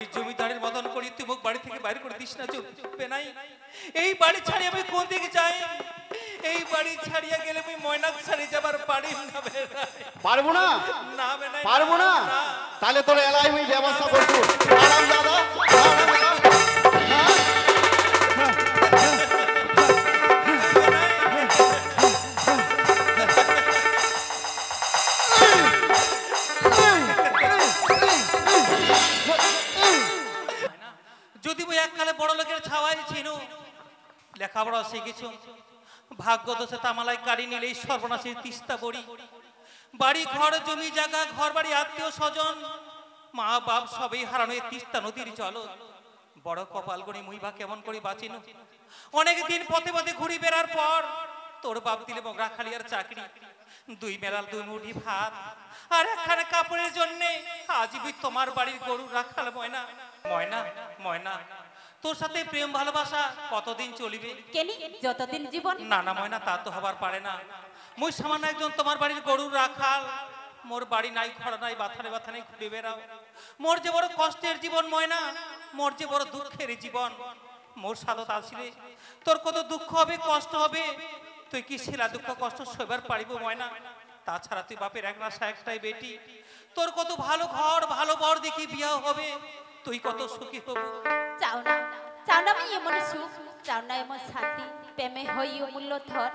জমিদারের মতন করি তুই মুখ বাড়ি থেকে বাইরে করে দিস না, চুপবে নাই। এই বাড়ি ছাড়িয়ে আমি কোন দিকে যাই? এই বাড়ি ছাড়িয়ে গেলে আমি ময়নাক ছাড়িয়ে যাবার পারি না। পারবো না, না পারবো না। তাহলে তোর এলাই আমি ব্যবস্থা করবো। আরাম দাদা, যদি বই এককালে বড় লোকের ছাওয়াই ছিল, লেখাপড়া শিখেছো, ভাগ্য দোষে তামালাই কাড়ি নিলে সর্বনাশের তিস্তা বড়ি। বাড়ি ঘর জমি জায়গা ঘর বাড়ি আত্মীয় স্বজন মা বাপ সবই হারানো তিস্তা নদীর জল। বড় কপাল গড়ি মুই বা কেমন করে বাঁচিনু। অনেক দিন পথে পথে ঘুরি বেড়ার পর তোর বাপ দিলে মগরা খালিয়ার চাকরি, দুই মেলাল দুই মুঠি ভাত আর একখানে কাপড়ের জন্যে আজীবী তোমার বাড়ির গরু রাখাল ময়না। ময়না ময়না তোর সাথে প্রেম ভালোবাসা কতদিন চলিবে? যতদিন জীবন। না না ময়না, তা তো হবার পারে না। মুই সামান্য একজন তোমার বাড়ির গরুর রাখাল, মোর বাড়ি নাই ঘর নাই বাথানে বাথানে ঘুরে বেড়াও। মোর যে বড় কষ্টের জীবন ময়না, মোর যে বড় দুঃখের জীবন। মোর সাদত আসিলে তোর কত দুঃখ হবে কষ্ট হবে, তুই কি শিলা দুঃখ কষ্ট সইবার পারিব ময়না? তাছাড়া তুই বাপের এক না একটাই বেটি, তোর কত ভালো ঘর ভালো বর দেখি বিয়া হবে, তুই কত সুখী হব। চাও না, চাও না আমি এমন সুখ, চাও না এমন শান্তি, প্রেমে হই অমূল্য ধর।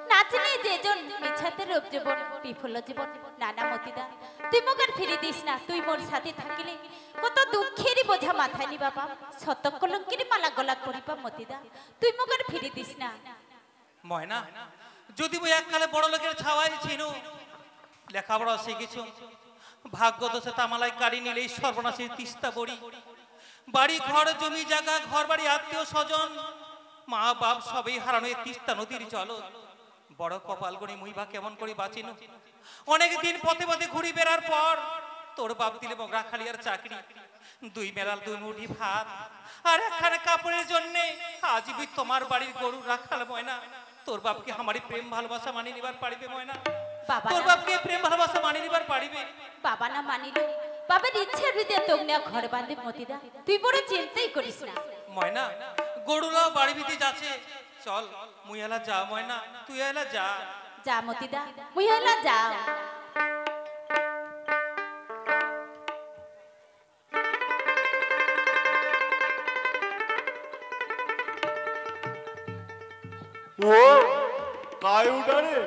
নাচলে যেজন মিছাতে রূপ জীবন বিফল জীবন। নানা মতিদা তুই মোকে ফিরে দিস না, তুই মোর সাথে থাকিলে কত দুঃখেরই বোঝা মাথায় নি বাবা, শত কলঙ্কের মালা গলা করিবা মতিদা, তুই মোকে ফিরে দিস না। ময়না যদি বই এককালে বড় লোকের ছাওয়াই ছিল, লেখাপড়া শিখেছো, ভাগ্য দোষে তামালাই কাড়ি নিলে সর্বনাশের তিস্তা বড়ি। বাড়ি ঘর জমি জায়গা ঘর বাড়ি আত্মীয় স্বজন মা বাপ সবই হারানো তিস্তা নদীর জল। বড় কপাল গড়ি মুই বা কেমন করে বাঁচিনু। অনেক দিন পথে পথে ঘুরি বেড়ার পর তোর বাপ দিলে মগরা খালিয়ার চাকরি, দুই মেলাল দুই মুঠি ভাত আর একখানে কাপড়ের জন্যে আজীবী তোমার বাড়ির গরু রাখাল ময়না। তোর বাপকে আমারই প্রেম ভালোবাসা মানিয়ে নিবার পারিবে ময়না? তোর বাপকে প্রেম ভালোবাসা মানিয়ে নিবার পারিবে? বাবা না মানিলে বাবার ইচ্ছার ভিতরে তোক না ঘর বাঁধে মতিদা, তুই বড় চিন্তাই করিস না। ময়না গরুরাও বাড়ি ভিতরে যাচ্ছে, চল মুই এলা যা ময়না, তুই এলা যা। যা মতিদা, মুই এলা যা। ও কায়ুটা রে,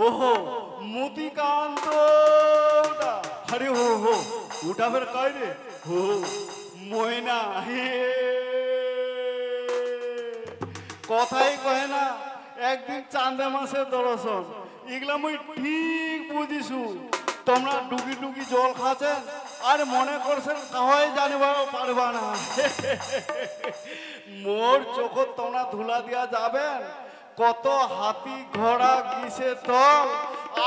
ওহো মতিকান্ত। আরে ও হো ওটা ফের কায় রে? হো ময়না। হে কথাই কহে না একদিন চাঁদে মাসের দর্শন, এগুলা মুই ঠিক বুঝিছু। তোমরা ডুগি ডুগি জল খাচ্ছেন আর মনে করছেন কাহাই জানিবা পারবা না। মোর চোখত তোমরা ধুলা দিয়া যাবেন, কত হাতি ঘোড়া গিসে তল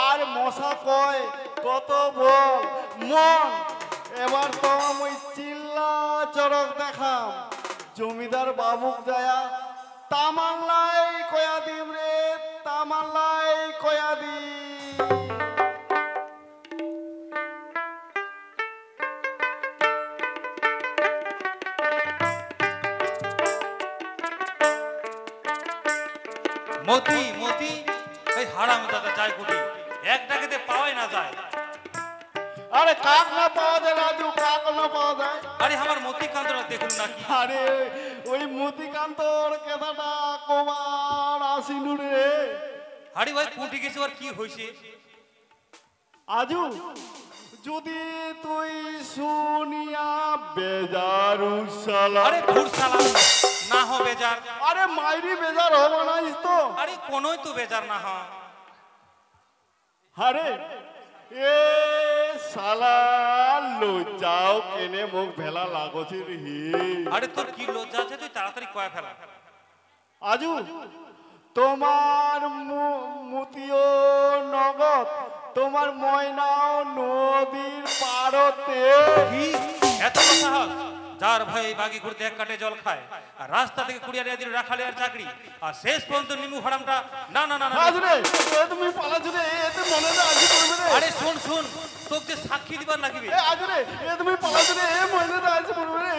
আর মশা কয় কত বল মন। এবার তো আমি চিল্লা চরক দেখাম, জমিদার বাবুক যায়া তামাল্লাই কয়া দিম রে, তামাল্লাই কয়া দিম। মতি মতি এই হারাম দাদা যায় কুটি, এক ডাকেতে পাওয়াই না যায়। আরে কাক না পাওয়া যায় রাজু, কাক না পাওয়া যায়। আরে আমার মতিকান্তরা দেখুন নাকি। আরে ওই মতিকান্তর কথাটা কবার আসিনু রে। আরে ভাই কুটি গেছে আর কি হইছে? আজু যদি তুই শুনিয়া বেজারু শালা। আরে ধুর শালা, না হো বেজার। আরে মাইরি বেজার হবো না তো। আরে কোনোই তো বেজার না হ। আরে এ শালা লজ্জাও কেনে মুখ ভেলা লাগছে রে। আরে তোর কি লজ্জা আছে? তুই তাড়াতাড়ি কয়া ফেলা। আজু তোমার মতিও নগদ, তোমার ময়নাও নদীর পারতে। কি এত সাহস? যার ভয়ে বাগি ঘুরতে এক কাটে জল খায়, আর রাস্তা থেকে কুড়িয়ে দিল রাখালিয়ার চাকরি, আর শেষ পর্যন্ত নিমু হারামটা না না না না। আজরে তুমি পালাছ রে, এতে মনে না আজি করবে রে। আরে শুন শুন, তোকে যে সাক্ষী দিবার লাগিবে। আজরে তুমি পালাছ রে, মনে না আজি করবে রে,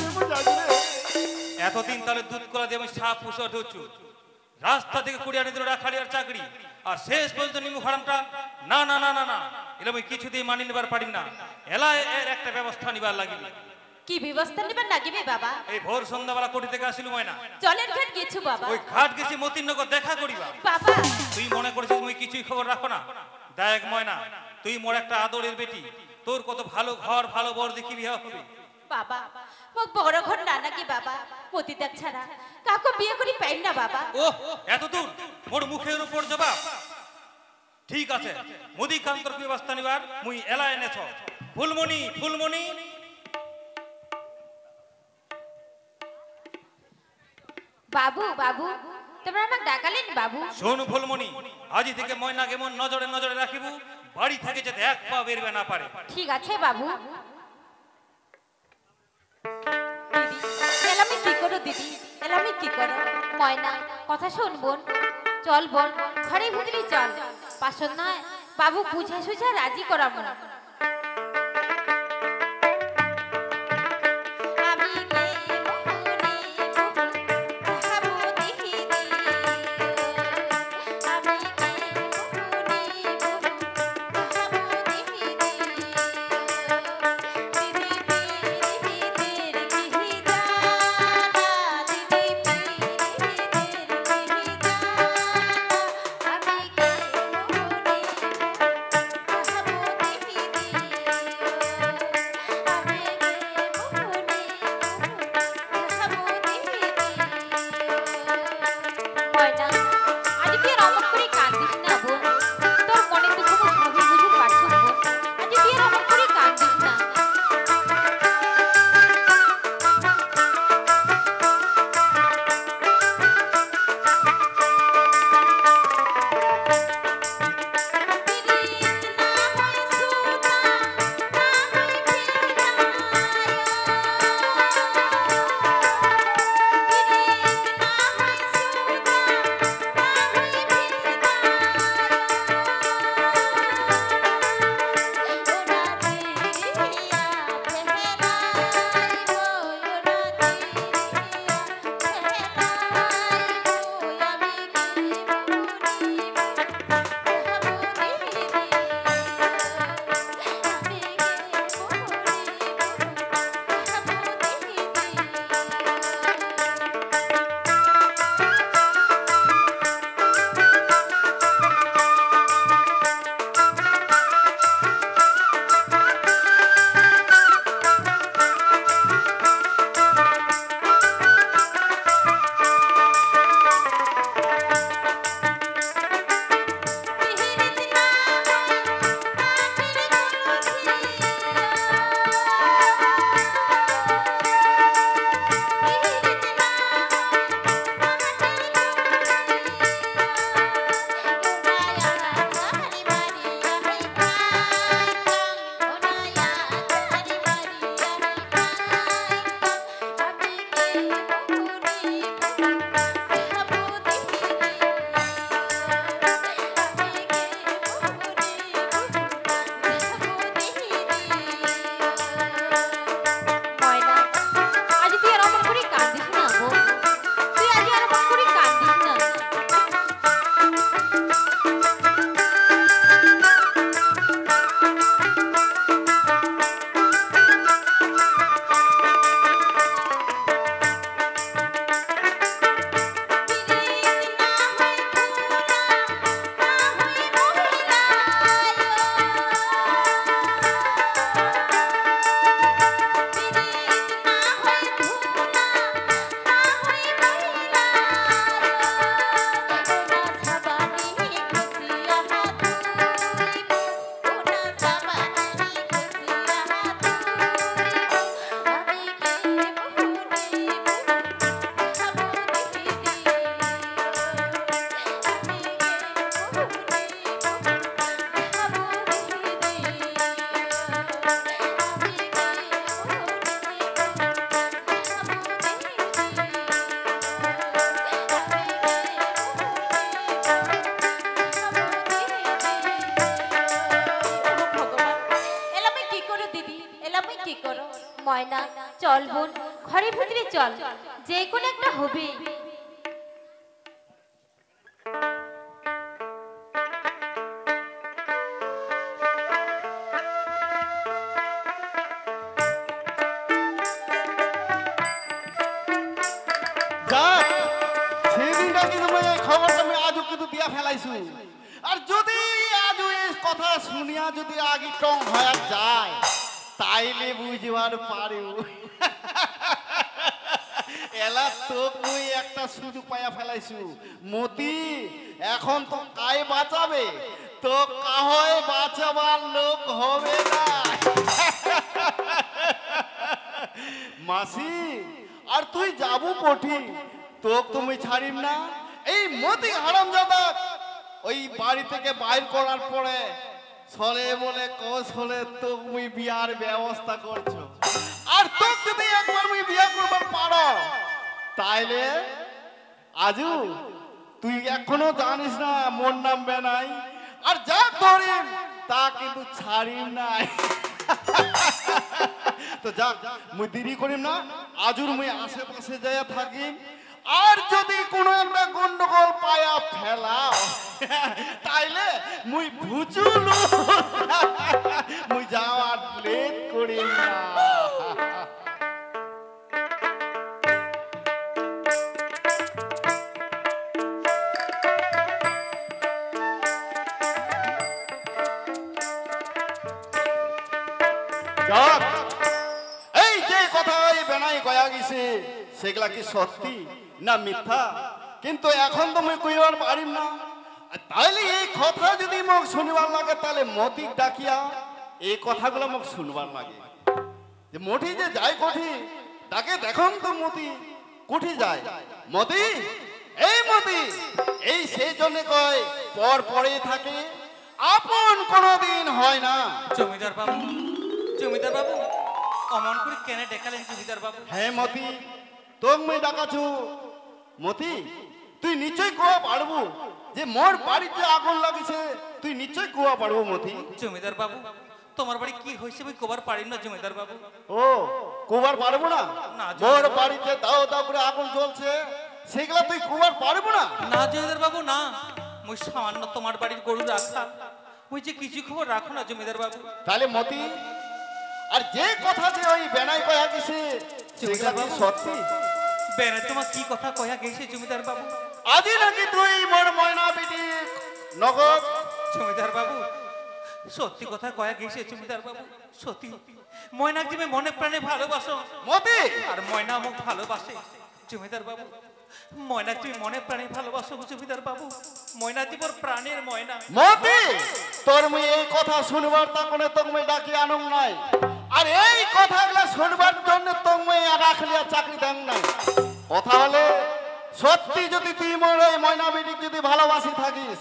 তুমি যাজরে। এতদিন তাহলে দুধ কলা দিয়ে আমি সাপ পুষে ধরছু, রাস্তা থেকে কুড়িয়ে দিল রাখালিয়ার চাকরি, আর শেষ পর্যন্ত নিমু হারামটা না না না না না। এলে আমি কিছুতেই মানি নিবার পারিম না, এলায় এর একটা ব্যবস্থা নিবার লাগিবে। কি ব্যবস্থা নিবার লাগিবে বাবা? এই ভোর সন্ধ্যাবেলা কোটি থেকে আসিল ময়না, জলের ঘাট গেছো বাবা। ওই ঘাট গেছি মতিনগর দেখা করিবা। বাবা তুই মনে করেছিস মুই কিছুই খবর রাখো না? দেখ ময়না, তুই মোর একটা আদরের বেটি, তোর কত ভালো ঘর ভালো বর দেখি বিয়ে হবে। বাবা মোক বড় ঘর না নাকি বাবা? পতিতা ছাড়া কাকু বিয়ে করি পাইম না বাবা। ও এত দূর মোর মুখের উপর জবাব? ঠিক আছে, মোদি কান্তর ব্যবস্থা নিবার মুই এলা এনেছ। ফুলমণি ফুলমণি বাবু বাবু তোমরা আমাকে ডাকালেন বাবু? শোন ফুলমণি, আজি থেকে ময়না কেমন নজরে নজরে রাখিবু, বাড়ি থেকে যাতে এক পা বেরবে না পারে। ঠিক আছে বাবু। দিদি এলামি কি করো দিদি, এলামি কি করো? ময়না কথা শোন বোন, চল বোন ঘরে ভিতরে চল, পাশন নয় বাবু বুঝা সুঝা রাজি করাবো। চল বোন, ঘরের ভিতরে চল, যে কোনো একটা হবে। যাক, সেদিনটা কিন্তু মই এই খবরটা আমি আজও কিন্তু দিয়া ফেলাইছু। আর যদি আজও এই কথা শুনিয়া যদি আগে টং হয়ে যায় তাইলে বুঝবার পারিও এলা তো মুই একটা সুযোগ পাইয়া ফেলাইছু। মতি এখন তো কায় বাঁচাবে, তো কাহয় বাঁচাবার লোক হবে না। মাসি আর তুই যাবো কোঠি, তোক তুমি ছাড়িম না। এই মতি হারামজাদা ওই বাড়ি থেকে বাইর করার পরে ছলে বলে কৌশলে তো মুই বিয়ার ব্যবস্থা করছো। আর তোক যদি একবার মুই বিয়া করবার পারো তাইলে আজু তুই এখনো জানিস না মোর নাম বেনাই, আর যা ধরিম তা কিন্তু ছাড়িম নাই। তো যাক, মুই দেরি করিম না, আজুর মুই আশেপাশে যাইয়া থাকিম। আর যদি কোনো একটা গন্ডগোল পায়া ফেলাও তাইলে মুই ভুচুলু মুই যাওয়ার লেট করিম না। যাক, এই যে কথা এই বেনাই কয়া গেছে সেগুলা কি সত্যি না মিথ্যা কিন্তু এখন তো মুই কইবার পারিম না। তাইলে এই কথা যদি মোক শুনবার লাগে তাহলে মতি ডাকিয়া এই কথাগুলো মোক শুনবার লাগে। যে মতি যে যায় কোঠি তাকে দেখুন তো মতি কোঠি যায়। মতি, এই মতি, এই সেই জন্য কয় পর পরে থাকে, আপন কোনোদিন হয় না। জমিদার বাবু, জমিদার বাবু, অমন করে কেন ডেকালেন জমিদার বাবু? হ্যাঁ মতি, তোক মই ডাকাছু। মতি, তুই নিশ্চয় কোয়া পারবো যে মোর বাড়িতে আগুন লাগিছে, তুই নিশ্চয় কোয়া পারবো মতি। জমিদার বাবু, তোমার বাড়ি কি হয়েছে আমি কবার পারিম না জমিদার বাবু। ও কোবার পারবো না? না, মোর বাড়িতে দাও দাও করে আগুন জ্বলছে, সেগুলা তুই কোবার পারবো না? না জমিদার বাবু না, মুই সামান্য তোমার বাড়ির গরু রাখা, মুই যে কিছু খবর রাখো না জমিদার বাবু। তাহলে মতি, আর যে কথা যে ওই বেনাই কয়া গেছে সেগুলা কি সত্যি? বেনে তোমার কি কথা কয়া গেছে জমিদার বাবু? আজি নাকি তুই মোর ময়না বেটি নগদ? জমিদার বাবু, সত্যি কথা কয়া গেছে জমিদার বাবু, সত্যি। ময়নাক তুমি মনে প্রাণে ভালোবাসো মতি, আর ময়না আমাকে ভালোবাসে জমিদার বাবু। ময়নাক তুমি মনে প্রাণে ভালোবাসো জমিদার বাবু, ময়না জীবর প্রাণের ময়না। মতি, তোর মুই এই কথা শুনবার তা কোনে তোক মুই ডাকি আনম নাই, আর এই কথাগুলা শুনবার জন্য তোক মুই রাখলিয়া চাকরি দেন নাই। কথা হলে সত্যি যদি তুই মোর এই ময়না বেটিক যদি ভালোবাসি থাকিস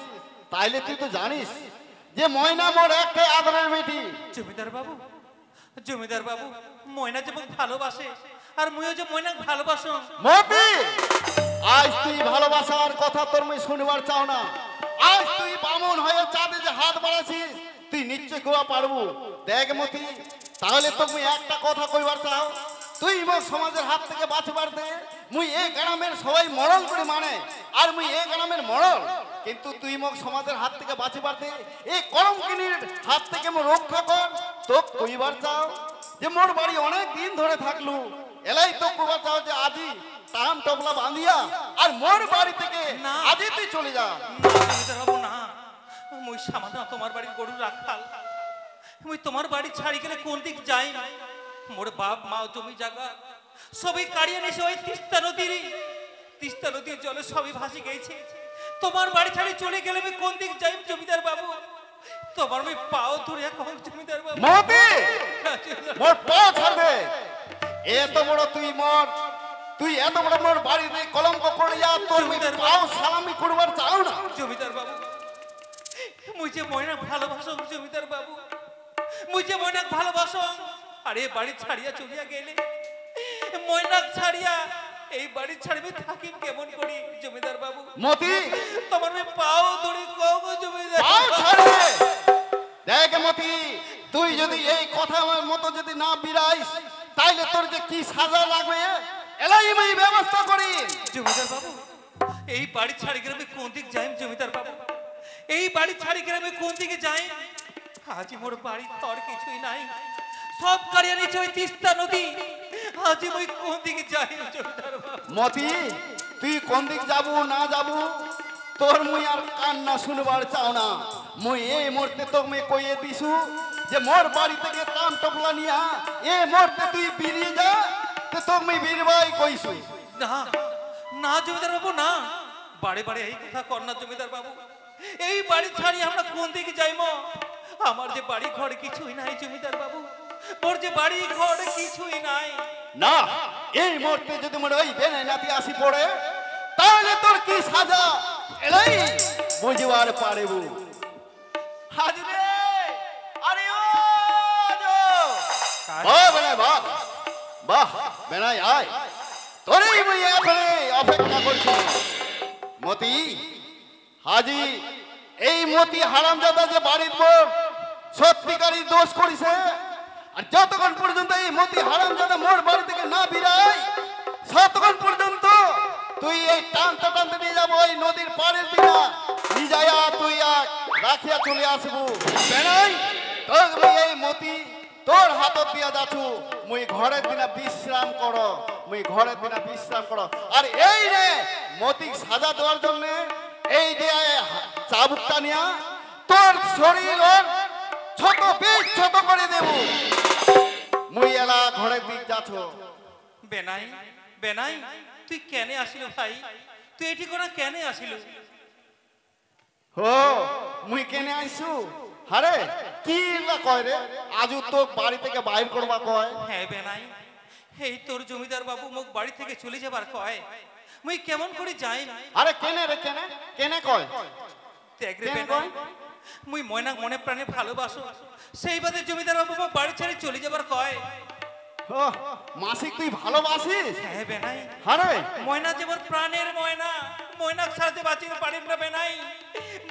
তাইলে তুই তো জানিস যে ময়না মোর একটাই আদরের বেটি। জমিদার বাবু, জমিদার বাবু, ময়না যেমন ভালোবাসে আর মুইও যে ময়নাক ভালোবাসো। মতি, আজ তুই ভালোবাসার কথা তোর মুই শুনবার চাও না। আজ তুই বামন হয়ে চাঁদে যে হাত বাড়াছিস তুই নিশ্চয় গোয়া পারবো। দেখ মতি, তাহলে তো মুই একটা কথা কইবার চাও, তুই মোর সমাজের হাত থেকে বাঁচবার দে। মুই এই গ্রামের সবাই মরল করে মানে, আর মুই এই গ্রামের মরল, কিন্তু তুই মোক সমাজের হাত থেকে বাঁচবার দে। এই কলঙ্কিনীর হাত থেকে মোর রক্ষা কর। তো কইবার চাও যে মোর বাড়ি অনেক দিন ধরে থাকলু, এলাই তো কইবার চাও যে আজি টাম টপলা বাঁধিয়া আর মোর বাড়ি থেকে না। আজি তুই চলে যা। না জমিদার বাবু না, মুই সামান্য তোমার বাড়ির গরু রাখাল, মুই তোমার বাড়ি ছাড়ি গেলে কোন দিক যাই? মোর বাপ মা জমি জায়গা সবই কাড়িয়ে নিয়েছে ওই তিস্তা নদীর জলে সবই ভাসি গেছে। তোমার বাড়ি ছাড়ি চলে গেলে আমি কোন দিক যাই জমিদার বাবু? তোমার আমি পাও ধরে কম জমিদার বাবু। মতি, মোর পাও ছাড়বে। এত বড় তুই এত বড় মোর বাড়িতে কলঙ্ক করিয়া তোর পাও সালামি করবার চাও না? জমিদার বাবু, মুই যে ময়না ভালোবাসো জমিদার বাবু, মুই যে ময়নাক ভালোবাসো, আর এই বাড়ি ছাড়িয়া চলিয়া গেলে ময়নাক ছাড়িয়া এই বাড়ি ছাড়বে থাকিম কেমন করি জমিদার বাবু? মতি, তোমার আমি পাও ধরে কম জমিদার পাও ছাড়বে। দেখ মতি, তুই যদি এই কথা মতো যদি না বিরাইস তাইলে তোর যে কি সাজা লাগবে এলাই আমি ব্যবস্থা করি। জমিদার বাবু, এই বাড়ি ছাড়ি গ্রামে কোন দিক যাই জমিদার বাবু? এই বাড়ি ছাড়ি গ্রামে কোন দিকে যাই? আজি মোর বাড়ি ঘর কিছুই নাই, সব কারিয়া নিচে ওই তিস্তা নদী। আজি মই কোন দিকে যাই জমিদার বাবু? মতি, তুই কোন দিক যাবো না যাবো তোর মুই আর কান্না শুনবার চাও না। মুই এই মুহূর্তে তো মুই কইয়ে দিছু যে মোর বাড়ি থেকে টান টপলা নিয়া এই মুহূর্তে তুই বেরিয়ে যা, তো তোক মুই বেরবাই কইছু। না না জমিদার বাবু না, বাড়ি বাড়ি এই কথা কর না জমিদার বাবু। এই বাড়ি ছাড়ি আমরা কোন দিকে যাইমো? আমার যে বাড়ি ঘর কিছুই নাই জমিদার বাবু, মোর যে বাড়ি ঘর কিছুই নাই। না, এই মুহূর্তে যদি মোর ওই বেনাই নাতি আসি পড়ে তাহলে তোর কি সাজা এলাই বুঝবার পারব। হাজরে আরে ও জো বাহ বেনাই বাহ বাহ বেনাই আয়, তোরই মুই এখনে অপেক্ষা করছি। মতি, হাজি এই মতি হারামজাদা যে বাড়ির মোর সত্যিকারই দোষ করিছে, আর যতক্ষণ পর্যন্ত এই মতি হারামজাদা মোর বাড়ি থেকে না বিরাই ততক্ষণ পর্যন্ত তুই এই টানতে টানতে নিয়ে যাবো ওই নদীর পাড়ের দিকে নিয়ে যাইয়া তুই আর রাখিয়া চলে আসবো। বেনাই তোর মুই এই মতি তোর হাতত দিয়া যাচ্ছু, মুই ঘরের দিনা বিশ্রাম কর, মুই ঘরের দিনা বিশ্রাম কর। আর এই রে মতি সাজা দেওয়ার জন্য এই যে চাবুকটা নিয়া তোর শরীর ওর ছোট পিঠ ছোট করে দেব। মুই এলা ঘরের দিক যাচ্ছ। বেনাই বেনাই, তুই কেনে আসিল ভাই? তুই এটি করে কেনে আসিল? হো মুই কেনে আইছু? আরে কি না কয় রে, আজু তো বাড়ি থেকে বাইর করবা কয়। হ্যাঁ বেনাই, এই তোর জমিদার বাবু মুখ বাড়ি থেকে চলে যাবার কয়, মুই কেমন করে যাই? আরে কেনে রে কেনে কেনে কয়? দেখ রে কেনে বেনাই, কয়? মুই ময়না মনে প্রাণে ভালোবাসো, সেই বাদে জমিদার বাবু মুখ বাড়ি ছেড়ে চলে যাবার কয়। ও মাসিক তুই ভালোবাসিস? হ্যাঁ বেনাই, আরে ময়না যে মোর প্রাণের ময়না, ময়না ছাড়তে বাঁচিতে পারিম না বেনাই।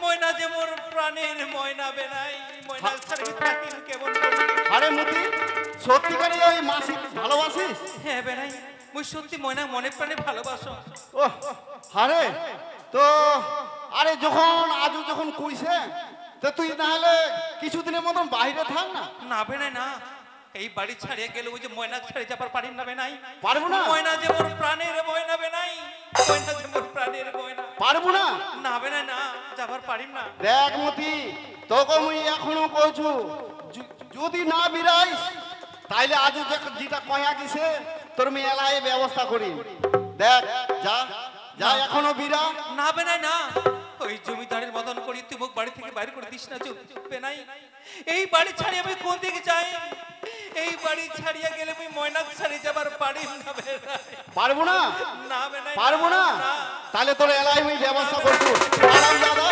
ময়না যে মোর প্রাণের ময়না বেনাই, ময়না ছাড়া থাকিম কেমন করি? আরে মতি, সত্যিকারই ওই মাসিক ভালোবাসিস? হ্যাঁ বেনাই, মুই সত্যি ময়না মনে প্রাণে ভালোবাসো। ও আরে তো আরে যখন আজু যখন কইছে তো তুই তাহলে কিছুদিনের মতন বাইরে থাক না। না বেনাই না, এই বাড়ি ছাড়িয়ে গেলে ওই যে ময়না ছেড়ে যাবার পারিম না বেনাই। পারবো না? ময়না যে মোর প্রাণের ময়না বেনাই, ময়না যে মোর প্রাণের ময়না। পারবো না? না বেনাই না, যাবার পারিম না। দেখ মতি, তোকে মুই এখনো কইছু যদি না বিরাইস তাইলে আজু যেটা কয়া গেছে তোর মেয়ে এলাই ব্যবস্থা করি। দেখ যা যা এখনো বিরা। না বেনাই না, ওই জমিদারের মতন করি তুই মুখ বাড়ি থেকে বাইরে করে দিস না বেনাই। এই বাড়ি ছাড়িয়ে আমি কোন দিকে যাই? এই বাড়ি ছাড়িয়ে গেলে আমি ময়না ছাড়িয়ে যাবার পারিম না বেনাই। পারবো না? না বেনাই, পারবো না? তাহলে তোর এলাই আমি ব্যবস্থা করবো। আরাম দাদা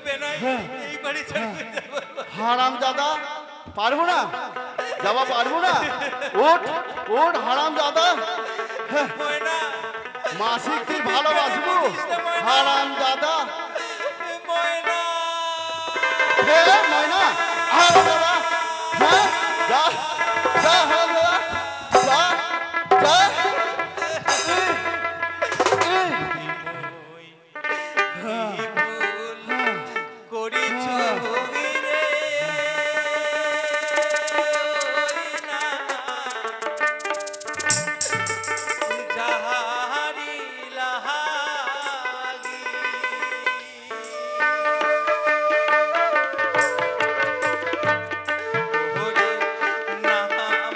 বেনাই, এই বাড়ি ছাড়িয়ে যাবার হারাম দাদা পারবো না, যাবা পারবো না। ওঠ ওঠ হারাম দাদা, ময়না, মাসিক তুই ভালোবাসবো হারাম দাদা। ময়না, হে ময়না, হারাম দাদা, হ্যাঁ যা যা হারাম দাদা যা যা। করিছো রে না, যাহারি লাহাগি ওরে নাম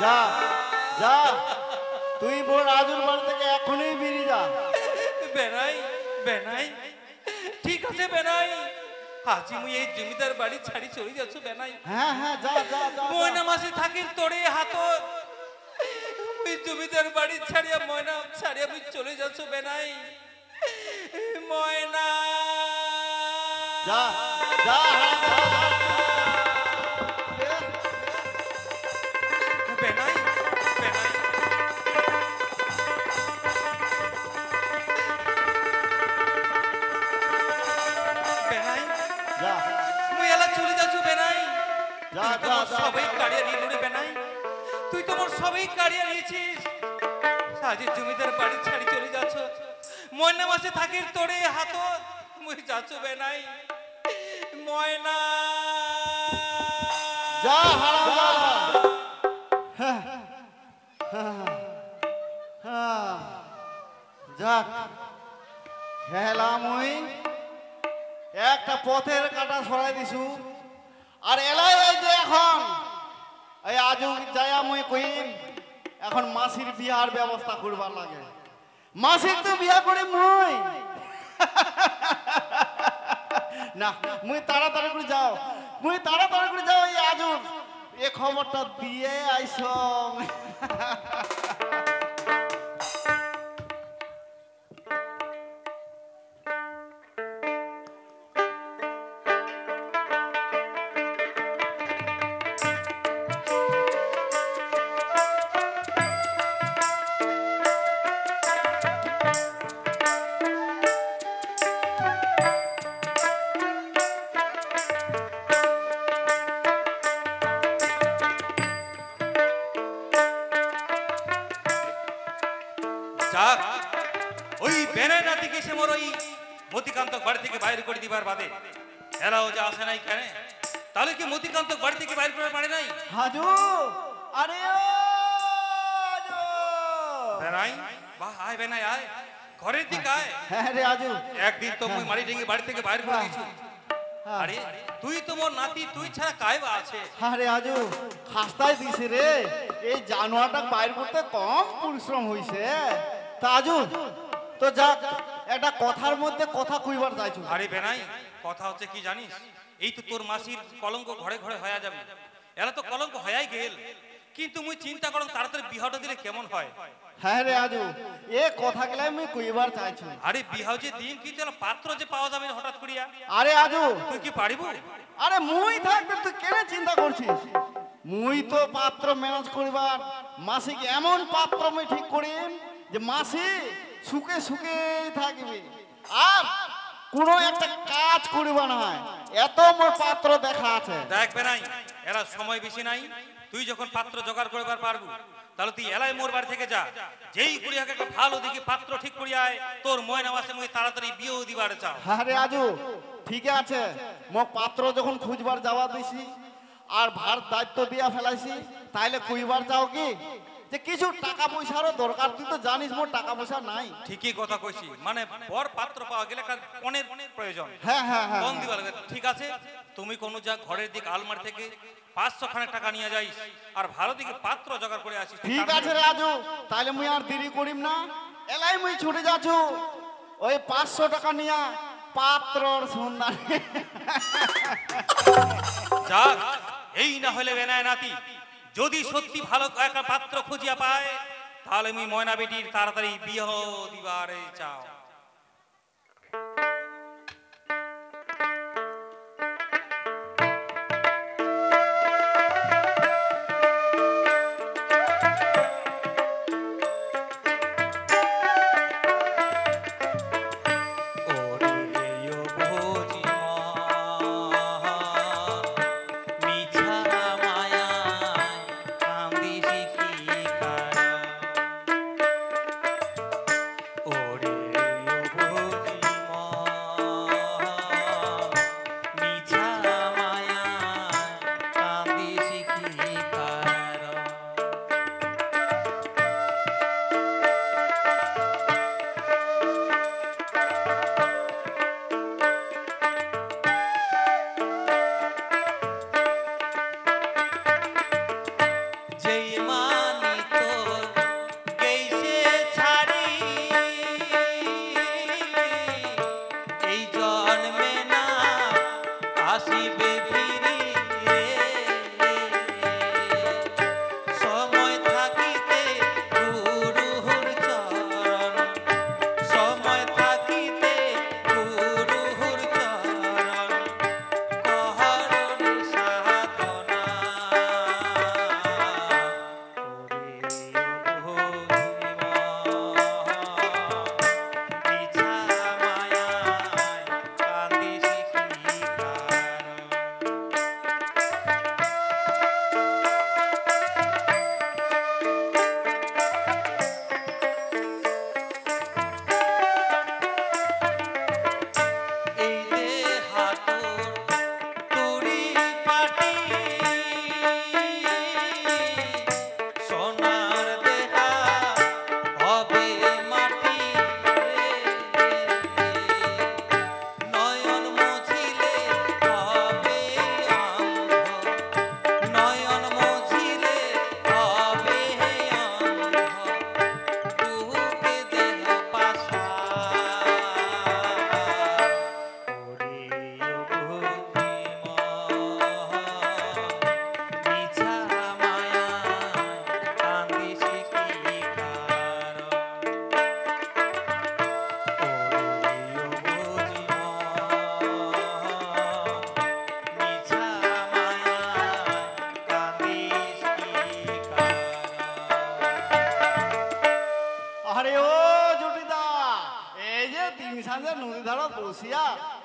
যা যা তুই মোর রাজুর বাড়ি থেকে এখনই বেরিয়ে যা। বেনাই বেনাই ঠিক আছে বেনাই, আজি মুই এই জমিদার বাড়ি ছাড়ি চলে যাচ্ছ বেনাই। হ্যাঁ হ্যাঁ যা যা যা ময়না মাসে থাকির তোরে হাত ওই জমিদার বাড়ি ছাড়িয়া ময়না ছাড়িয়া মুই চলে যাচ্ছ বেনাই। ময়না যা যা বেনাই বেনাই বেনাই যা মুই এলা চলে যাচ্ছ বেনাই। যা তুই তো যা মোর যা সবাই কাড়িয়া নিয়ে নুড়ে বেনাই, তুই তো মোর সবাই কাড়িয়া নিয়েছিস। সাজের জমিদার বাড়ি ছাড়ি চলে যাচ্ছ, ময়না মাসে থাকির তোরে হাত মুই যাচ্ছ বেনাই। ময়না যা হারাম জাদা। হ্যাঁ হ্যাঁ হ্যাঁ যাক হেলাম ওই একটা পথের কাটা সরাই দিছু। আর এলাই এই যে এখন এই আজু যায়া মুই কইম এখন মাসির বিয়ার ব্যবস্থা করবার লাগে। মাসির তো বিয়া করে মুই না মুই তাড়াতাড়ি করে যাও, মুই তাড়াতাড়ি করে যাও এই আজু এ খবরটা দিয়ে আইস। যাক ওই বেনাই নাতিকে সে মোর ওই মতিকান্ত বাড়ি থেকে বাইরে করে দিবার বাদে এলাও যে আসে নাই কেন, তাহলে কি মতিকান্ত বাড়ি থেকে বাইরে করে পারে নাই? হাজু আরে ও আজু বেনাই বাহ আয় বেনাই আয় ঘরের দিকে আয়। হ্যাঁ রে আজু একদিন তো মুই মারি ডেঙ্গে বাড়ি থেকে বাইরে করে দিয়েছি। আরে তুই তো মোর নাতি, তুই ছাড়া কাই বা আছে? আরে আজু খাস্তায় দিছে রে, এই জানোয়ারটা বাইর করতে কম পরিশ্রম হইছে। তা আজু তো যাক একটা কথার মধ্যে কথা কইবার চাইছু। আরে বেনাই কথা হচ্ছে কি জানিস, এই তো তোর মাসির কলঙ্ক ঘরে ঘরে হয়ে যাবে। এরা তো কলঙ্ক হয়াই গেল, কিন্তু মুই চিন্তা করং তাড়াতাড়ি বিহাটা দিলে কেমন হয়। হ্যাঁ রে আজু এ কথা গেলে আমি কইবার চাইছু। আরে বিহাও যে দিন কিন্তু এলা পাত্র যে পাওয়া যাবে না হঠাৎ করিয়া, আরে আজু তুই কি পারিব? আরে মুই থাকতে তুই কেন চিন্তা করছিস? মুই তো পাত্র ম্যানেজ করিবার মাসিক এমন পাত্র আমি ঠিক করিম যে মাসি সুখে সুখে থাকবে আর কোনো একটা কাজ করিবা না হয়, এত মোর পাত্র দেখা আছে। দেখবে নাই এরা সময় বেশি নাই, তুই যখন পাত্র জোগাড় করবার পারবু তাহলে তুই এলাই মোর বাড়ি থেকে যা, যেই কুড়িয়াকে একটা ভালো দিকে পাত্র ঠিক করিয়া আয়, তোর ময়না মাসে মুই তাড়াতাড়ি বিয়েও দিবার চাও। আরে আজু ঠিক আছে, মোক পাত্র যখন খুঁজবার যাওয়া দিছি আর ভার দায়িত্ব দিয়া ফেলাইছি, তাইলে কইবার যাও কি যে কিছু টাকা পয়সারও দরকার। তুই তো জানিস মোর টাকা পয়সা নাই। ঠিকই কথা কইছি, মানে বর পাত্র পাওয়া গেলে একটা পণের প্রয়োজন, হ্যাঁ হ্যাঁ হ্যাঁ পণ দিবা লাগে। ঠিক আছে, তুমি কোনো যা ঘরের দিকে আলমারি থেকে 500 খানেক টাকা নিয়ে যাইস আর ভালো দিকে পাত্র জোগাড় করে আসিস। ঠিক আছে রাজু, তাহলে মুই আর দেরি করিম না, এলাই মুই ছুটে যাচ্ছু ওই 500 টাকা নিয়া পাত্রর সন্ধান। যাক এই না হলে বেনায় নাতি যদি সত্যি ভালো একটা পাত্র খুঁজিয়া পায়, তাহলে আমি ময়না বেটির তাড়াতাড়ি বিয়ে দিবারে চাও। ওরে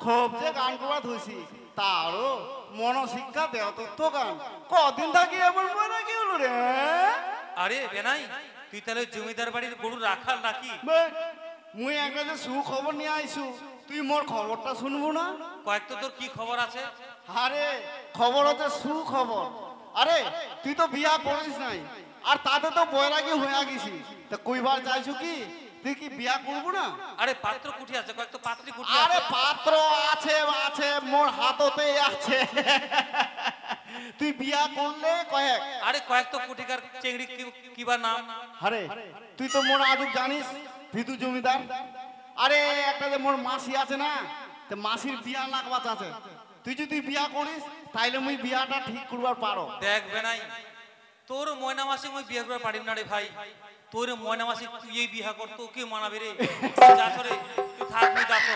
খুব যে গান করা ধুইছি তারও মনশিক্ষা দেও তো গান কদিন থাকি এমন মনে কি হলো রে? আরে বেনাই, তুই তাহলে জমিদার বাড়ির গরু রাখাল নাকি? বে, মুই একটা যে সুখবর নিয়ে আইছু, তুই মোর খবরটা শুনবো না? কয়েক তো তোর কি খবর আছে? আরে খবর হচ্ছে সুখবর। আরে তুই তো বিয়া করিস নাই, আর তাতে তো বৈরাগী হয়ে গেছি, তা কইবার চাইছু কি তুই কি বিয়া করবো না? আরে পাত্র কুঠি আছে, কয়েক তো পাত্রী কুঠি আরে আছে। পাত্র আছে আছে মোর হাততে আছে। তুই বিয়া করলে কয়েক। আরে কয়েক তো কুঠিকার চেংড়ি কিবা নাম? আরে তুই তো মোর আজব জানিস ভিতু জমিদার। আরে একটা যে মোর মাসি আছে না, তে মাসির বিয়া লাগবাত আছে। তুই যদি বিয়া করিস তাইলে মুই বিয়াটা ঠিক করবার পারো। দেখ বেনাই, তোর ময়না মাসি মুই বিয়ে করে পারিম না রে ভাই। তোর ময়না মাসি তুই এই বিয়া কর, তোকে মানাবে রে। যাস রে, তুই থাক, তুই যাস।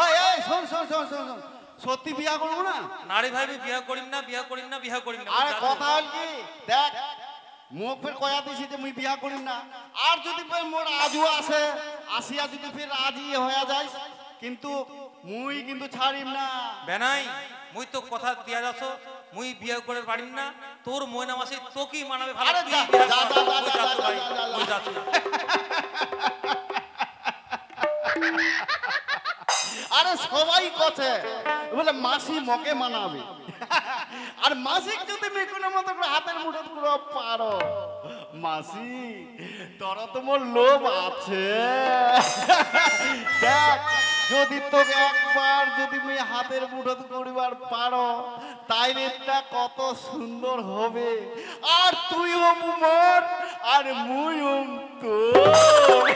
ওই এই শোন শোন শোন শোন শোন, সত্যি বিয়া করবো না? না রে ভাই, আমি বিয়া করিম না, বিয়া করিম না, বিয়া করিম না। আরে যাস। কথা হল কি দেখ, মুখ ফের কয়া দিছি যে মুই বিয়া করিম না, আর যদি ফের মোর আজু আসে আসিয়া যদি ফের রাজি হয়ে যাইস, কিন্তু মুই কিন্তু ছাড়িম না। বেনাই, মুই তো কথা দিয়া যাচ্ছ, মুই বিয়ে করে পারিম না। তোর ময়না মাসি তোকেই মানাবে ভালো। আরে তুই যা, বিয়া যা, কর। যা, মুই যা, যাচ্ছ যা, ভাই, যা, যা, যা। মুই যাচ্ছ। আরে সবাই কথা বলে মাসি মকে মানাবে, আর মাসিক যদি মেকুনের মতো করে হাতের মুঠো পুরো পারো, মাসি তোর তো মোর লোভ আছে। দেখ যদি তোকে একবার যদি মুই হাতের মুঠো করিবার পারো, তাইলে এটা কত সুন্দর হবে। আর তুই হম মোর, আর মুই হম তোর।